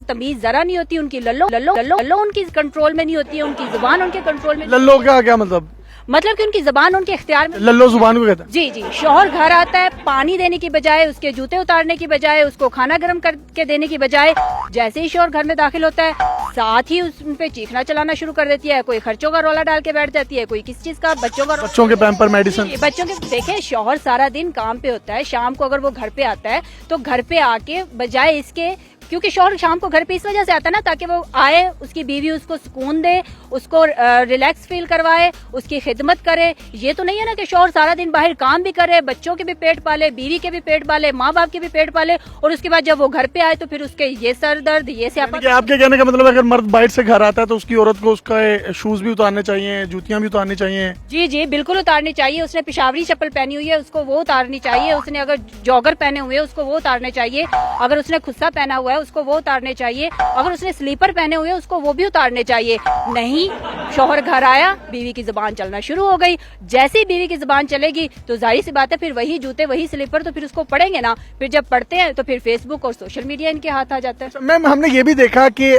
तमीज जरा नहीं होती, उनकी लल्लो उनकी कंट्रोल में नहीं होती है, उनकी जुबान उनके कंट्रोल में। लल्लो क्या क्या मतलब कि उनकी जुबान उनके इख्तियार में। लल्लो जुबान को कहते हैं? जी जी। शौहर घर आता है, पानी देने की बजाय, उसके जूते उतारने की बजाय, उसको खाना गर्म करके देने की बजाय, जैसे ही शौहर घर में दाखिल होता है साथ ही उस पे चीखना चलाना शुरू कर देती है। कोई खर्चों का रोला डाल के बैठ जाती है, कोई किस चीज का, बच्चों के पैम्पर मेडिसिन, बच्चों के। देखे, शौहर सारा दिन काम पे होता है, शाम को अगर वो घर पे आता है तो घर पे आके बजाय इसके, क्योंकि शौहर शाम को घर पे इस वजह से आता है ना ताकि वो आए, उसकी बीवी उसको सुकून दे, उसको रिलैक्स फील करवाए, उसकी खिदमत करे। ये तो नहीं है ना कि शौहर सारा दिन बाहर काम भी करे, बच्चों के भी पेट पाले, बीवी के भी पेट पाले, माँ बाप के भी पेट पाले, और उसके बाद जब वो घर पे आए तो फिर उसके ये सर दर्द, ये से आपके कहने का मतलब अगर मर्द बाहर से घर आता है तो उसकी औरत को उसका शूज भी उतारने चाहिए, जूतियां भी उतारनी चाहिए? जी जी बिल्कुल उतारनी चाहिए। उसने पिशावरी चप्पल पहनी हुई है उसको वो उतारनी चाहिए, उसने अगर जॉगर पहने हुए उसको वो उतारने चाहिए, अगर उसने खुस्सा पहना हुआ है उसको वो उतारने चाहिए, अगर उसने स्लीपर पहने हुए उसको वो भी उतारने चाहिए। नहीं, शौहर घर आया, बीवी की जुबान चलना शुरू हो गई। जैसे ही बीवी की जुबान चलेगी तो जाहिर सी बात है फिर वही जूते वही स्लीपर तो फिर उसको पड़ेंगे ना। फिर जब पड़ते हैं तो फिर फेसबुक और सोशल मीडिया इनके हाथ आ जाता है। मैम, हमने ये भी देखा कि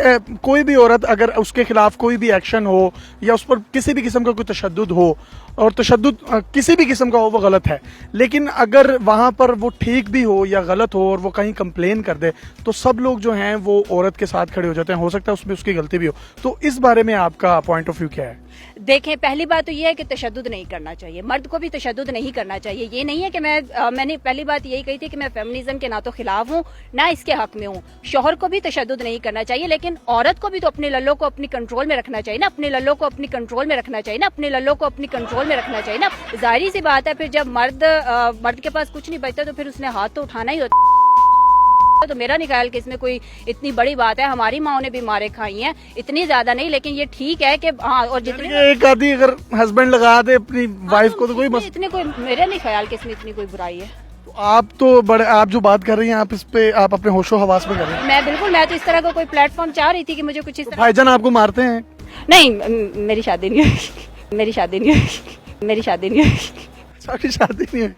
कोई भी औरत अगर उसके खिलाफ कोई भी एक्शन हो या उस पर किसी भी किस्म का कोई तशद्दुद हो, और तशद्दुद किसी भी किस्म का हो, वो गलत है, लेकिन अगर वहां पर वो ठीक भी हो या गलत हो और वो कहीं कंप्लेन कर दे तो सब लोग जो हैं वो औरत के साथ खड़े हो जाते हैं। हो सकता है उसमें उसकी गलती भी हो, तो इस बारे में आपका पॉइंट ऑफ व्यू क्या है? देखें, पहली बात तो ये है कि तशद्दुद नहीं करना चाहिए, मर्द को भी तशद्दुद नहीं करना चाहिए। ये नहीं है कि मैंने पहली बात यही कही थी कि मैं फेमिनिज्म के ना तो खिलाफ हूँ ना इसके हक में हूँ। शौहर को भी तशद्दुद नहीं करना चाहिए, लेकिन औरत को भी तो अपने लल्लों को अपनी कंट्रोल में रखना चाहिए ना, अपने लल्लों को अपनी कंट्रोल में रखना चाहिए ना, अपने लल्लों को अपनी कंट्रोल में रखना चाहिए ना। जाहिर सी बात है फिर जब मर्द के पास कुछ नहीं बचता तो फिर उसने हाथ तो उठाना ही होता। तो मेरा नहीं ख्याल कि इसमें कोई इतनी बड़ी बात है। हमारी माओ ने भी मारे खाई हैं, इतनी ज्यादा नहीं, लेकिन ये ठीक है कि हाँ, और जितने एक आदमी अगर हस्बैंड लगा दे अपनी वाइफ को तो कोई इतने कोई, मेरा नहीं ख्याल कि इसमें इतनी कोई बुराई है। तो आप जो बात कर रही हैं आप इस पे आप अपने होशो हवास में कर रही हैं? मैं तो इस तरह का कोई प्लेटफॉर्म चाह रही थी कि मुझे कुछ इस तरह। भाईजान आपको मारते हैं? नहीं, मेरी शादी नहीं हुई, मेरी शादी नहीं हुई, मेरी शादी नहीं हुई, शादी नहीं है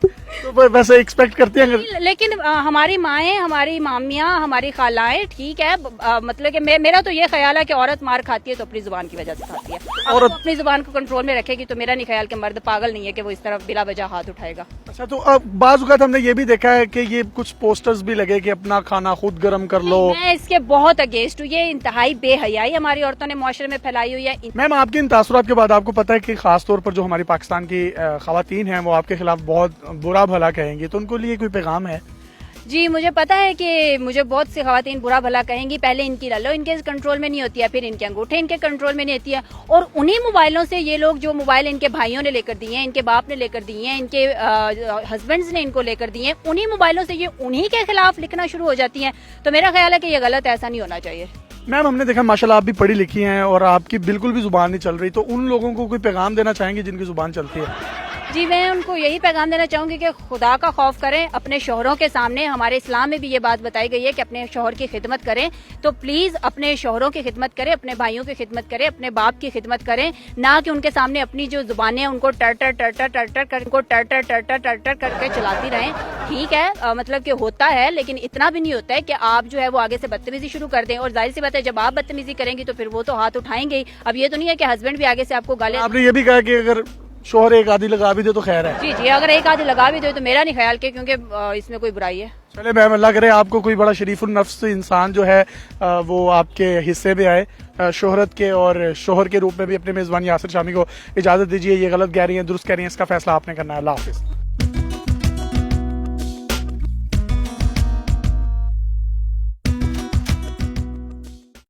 तो वैसे एक्सपेक्ट करते हैं। लेकिन हमारी माएँ, हमारी मामियाँ, हमारी खालाएं, ठीक है, मतलब कि मेरा तो ये ख्याल है कि औरत मार खाती है तो अपनी जुबान की वजह से खाती है। और अपनी जुबान को कंट्रोल में रखेगी तो मेरा नहीं ख्याल कि मर्द पागल नहीं है कि वो इस तरफ बिला वजह हाथ उठाएगा। अच्छा, तो अब बाज़ औक़ात हमने ये भी देखा है कि ये कुछ पोस्टर्स भी लगे कि अपना खाना खुद गर्म कर लो। मैं इसके बहुत अगेंस्ट हूँ। ये इंतहाई बेहयाई हमारी औरतों ने मुआशरे में फैलाई हुई है। मैम, आपके इन तासुरात के बाद आपको पता है कि खास तौर पर जो हमारी पाकिस्तान की खवातीन हैं वो आपके खिलाफ बहुत बुरा भला कहेंगी, तो उनको लिए कोई पैगाम है? जी, मुझे पता है कि मुझे बहुत सी खवातीन बुरा भला कहेंगी। पहले इनकी लल्लो इनके कंट्रोल में नहीं होती है, फिर इनके अंगूठे इनके कंट्रोल में नहीं होती है, और उन्हीं मोबाइलों से ये लोग, जो मोबाइल इनके भाइयों ने लेकर दिए हैं, इनके बाप ने लेकर दिए हैं, इनके हस्बैंड्स ने इनको लेकर दिए हैं, उन्हीं मोबाइलों से ये उन्हीं के खिलाफ लिखना शुरू हो जाती हैं। तो मेरा ख्याल है कि ये गलत, ऐसा नहीं होना चाहिए। मैम, हमने देखा माशाल्लाह आप भी पढ़ी लिखी हैं और आपकी बिल्कुल भी जुबान नहीं चल रही, तो उन लोगों को कोई पैगाम देना चाहेंगे जिनकी जुबान चलती है? जी, मैं उनको यही पैगाम देना चाहूंगी कि खुदा का खौफ करें अपने शौहरों के सामने। हमारे इस्लाम में भी ये बात बताई गई है कि अपने शौहर की खिदमत करें, तो प्लीज अपने शौहरों की खिदमत करें, अपने भाइयों की खिदमत करें, अपने बाप की खिदमत करें, ना कि उनके सामने अपनी जो जुबानें उनको टर टर करके चलाती रहें। ठीक है, मतलब कि होता है, लेकिन इतना भी नहीं होता है कि आप जो है वो आगे से बदतमीजी शुरू कर दें। और जाहिर सी बात है जब आप बदतमीजी करेंगी तो फिर वो तो हाथ उठाएंगे ही। अब ये तो नहीं है कि हस्बैंड भी आगे से आपको गाली। आपने ये भी कहा कि अगर शोहर एक आधी लगा भी दे तो खैर है? जी जी, अगर एक आधी लगा भी दे तो मेरा नहीं ख्याल के, क्योंकि इसमें कोई बुराई है। चले मैम, अल्लाह करे आपको कोई बड़ा शरीफुल नफ्स इंसान जो है वो आपके हिस्से में आए शोहरत के, और शोहर के रूप में भी अपने मेजबान यासिर शामी को इजाजत दीजिए। ये गलत कह रही हैं, दुरुस्त कह रही हैं, इसका फैसला आपने करना है। अल्लाह हाफिज।